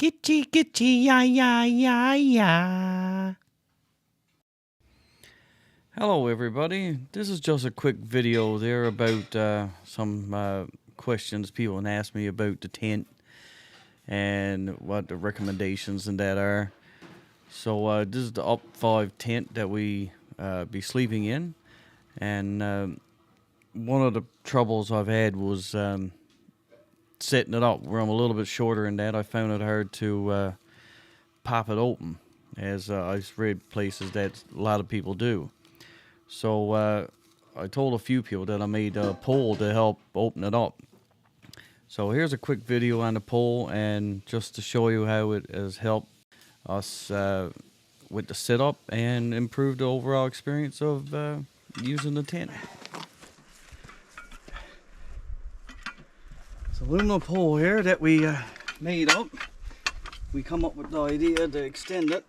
Gitchy, gitchy, ya, ya, ya, ya. Hello, everybody. This is just a quick video there about some questions people have asked me about the tent and what the recommendations and that are. So this is the UP-5 tent that we be sleeping in, and one of the troubles I've had was setting it up where I'm a little bit shorter in that. I found it hard to pop it open, as I've read places that a lot of people do. So I told a few people that I made a pole to help open it up. So here's a quick video on the pole, and just to show you how it has helped us with the setup and improve the overall experience of using the tent. It's an aluminum pole here that we made up. We come up with the idea to extend it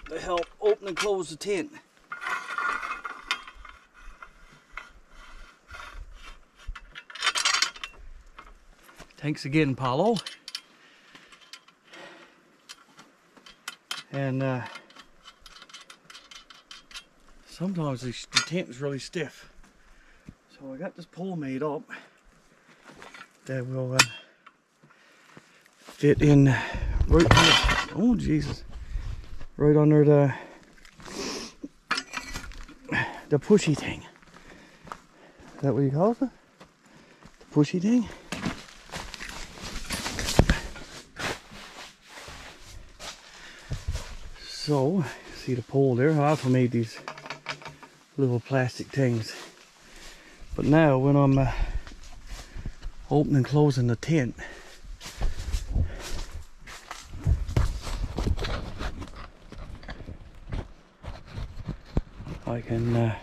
to help open and close the tent. Thanks again, Paulo. And sometimes the tent is really stiff. So I got this pole made up that will fit in right there. Oh Jesus! Right under the pushy thing. Is that what you call it? The pushy thing? So, see the pole there? I also made these little plastic things. But now when I'm opening and closing the tent, I can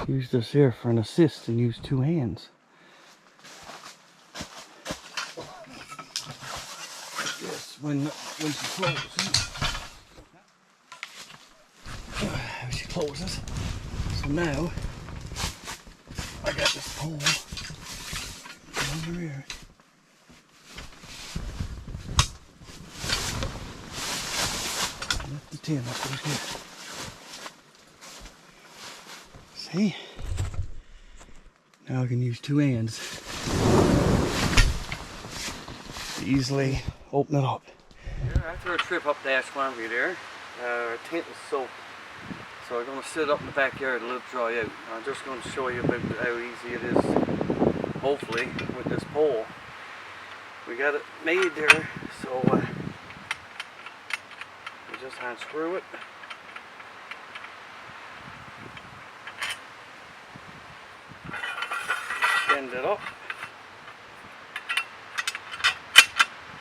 use this here for an assist and use two hands. Yes, when she closes. She closes. So now I got this pole over here. Lift the tin up over here. See? Now I can use two hands to easily open it up. After a trip up the Ashwambi there, our tent is soaked. So I'm going to sit up in the backyard and let it dry out. I'm just going to show you about how easy it is, hopefully, with this pole. We got it made there, so we just unscrew it. Extend it up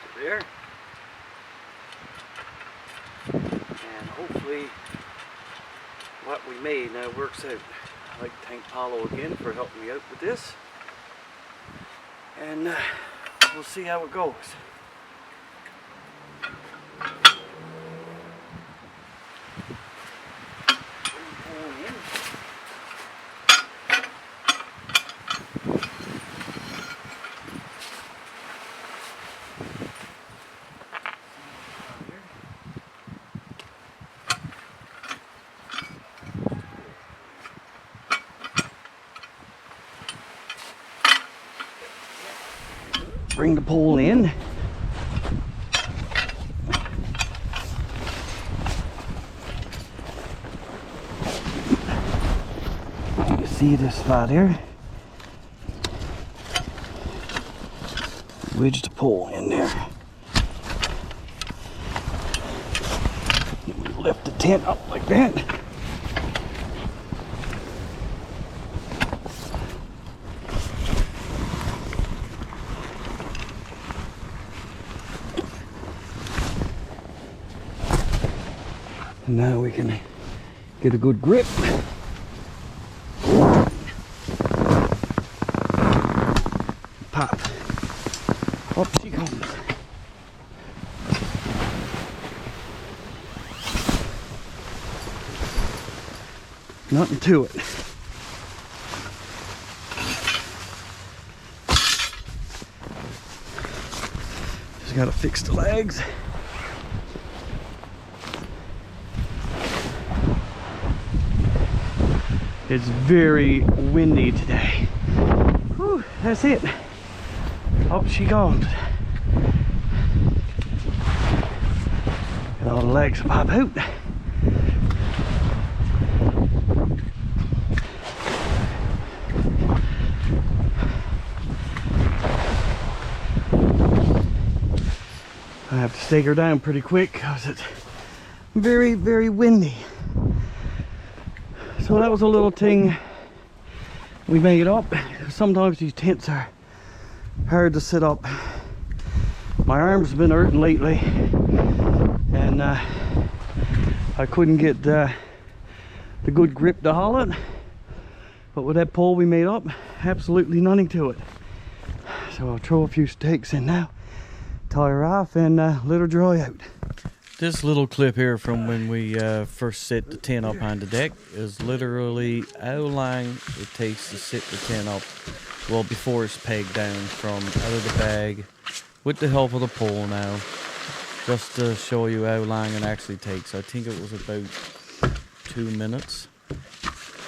to there. And hopefully what we made now works out. I'd like to thank Paulo again for helping me out with this, and we'll see how it goes. Bring the pole in. You see this spot here? Wedge the pole in there. We lift the tent up like that. And now we can get a good grip. Pop. Up she comes. Nothing to it. Just gotta fix the legs. It's very windy today. Whew, that's it. Up she goes. And all the legs pop out. I have to stake her down pretty quick because it's very, very windy. So that was a little thing we made up. Sometimes these tents are hard to set up. My arms have been hurting lately, and I couldn't get the good grip to haul it. But with that pole we made up, absolutely nothing to it. So I'll throw a few stakes in now, tie her off, and let her dry out. This little clip here from when we first set the tent up on the deck is literally how long it takes to set the tent up, well, before it's pegged down from out of the bag with the help of the pole now, just to show you how long it actually takes. I think it was about 2 minutes,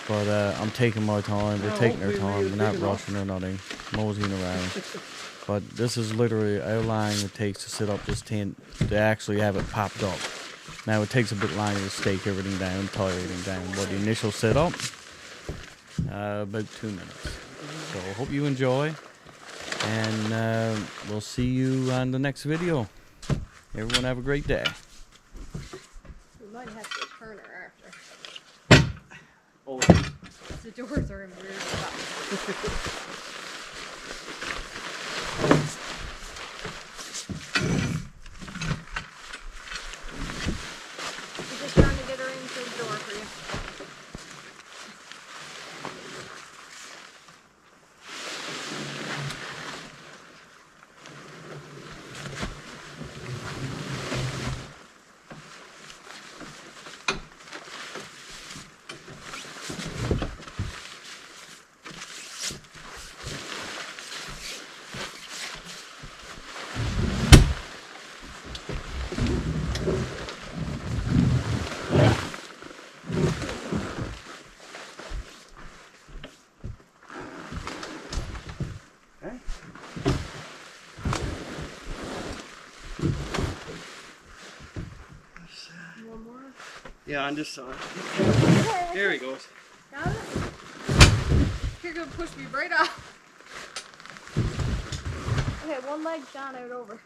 but I'm taking my time. We're taking our time. We're not rushing or nothing, moseying around. But this is literally how long it takes to set up this tent to actually have it popped up. Now it takes a bit longer to stake everything down, tie everything down. But the initial setup, about 2 minutes. So hope you enjoy, and we'll see you on the next video. Everyone have a great day. We might have to turn her after. Oh. The doors are in weird spots. One more? Yeah, on this side. There he goes. Got it? You're gonna push me right off. Okay, one leg's gone out over.